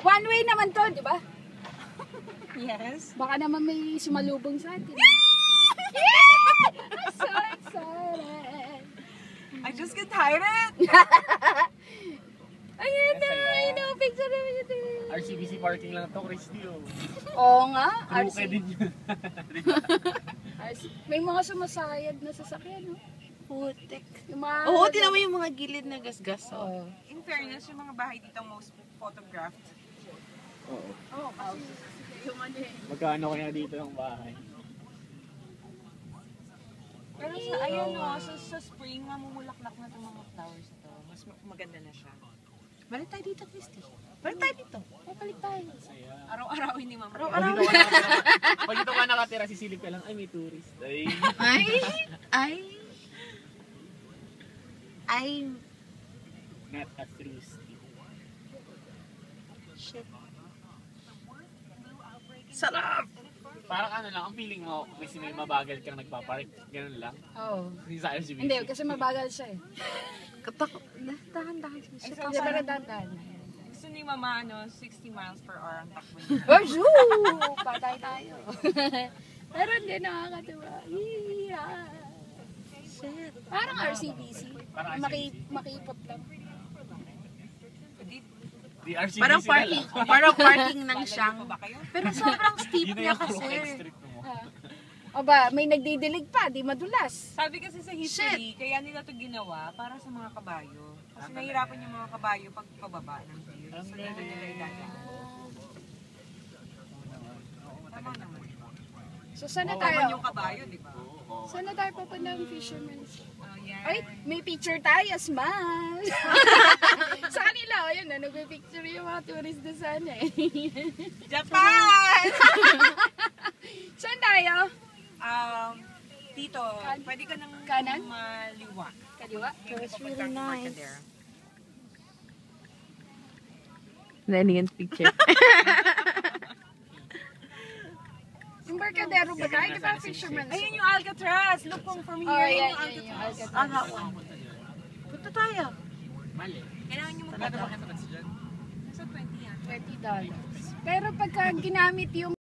One way naman to, di ba? Yes. Baka naman may sumalubong sa atin. I'm so excited. I just get tired. Ayun na, picture namin ito. RCBC parking lang to, Christy. Oo nga. Krukay din yun. May mga sumasayad na sasakyan, no? Putik. Oo, tinan mo yung mga gilid na gasgas. Oo. In fairness, yung mga bahay dito most photographed. Oo. Oo, kasi yung ano eh. Magkano kaya dito yung bahay? Pero sa ayun no, sa spring, mamumulaklak na itong mga flowers na to. Mas maganda na siya. Balik tayo dito, Christy. Balik tayo dito. Balik tayo. Araw-araw hindi mama. Pag dito ka nakatira, sisilip ka lang, ay may tourist. Ay. Not a tourist. Shit. Sarap! Parang ano lang, ang feeling mo, kasi may mabagal kang nagpapark, ganun lang. Oo. Kasi sa RCBC. Hindi, kasi mabagal siya eh. Dahan-dahan siya. Hindi pa nadandan. Gusto ni mama, 60 miles per hour ang takbo niya. Oh, shoo! Patay tayo. Pero hindi nakakatawa. Shit. Parang RCBC. Parang RCBC. Makipot lang. Di RCBC Parang parking. na lang. Parang parking ng siyang. Pero sobrang steep Yun na niya yung kasi. Krukay Street mo. Aba, may nagdidilig pa, di madulas. Sabi kasi sa history, kaya nila to ginawa para sa mga kabayo. Kasi nahihirapan yung mga kabayo pag pababa ng hill. So, dito nila idadaan. Tama naman. So, sana Tama tayo? yung kabayo, di ba? Sana tayo papunta ng fisherman's. Oh, yeah. Ay, may picture tayo, smile! Sa kanila, ayun na, nagpipicture yung mga tourist na sana eh. Japan! Saan tayo? Dito, pwede ka nang Kanan? maliwa. Kaliwa? That's really nice. Lenny picture. Yung Barcadero ba tayo? Di ba fisherman's? Ayun yung Alcatraz! Look from here. Oh, yung yeah, Alcatraz. Alcatraz. Punta tayo. Mali. Kailangan nyo magdadala. Nasa 20 yan. $20. Pero pagka ginamit yung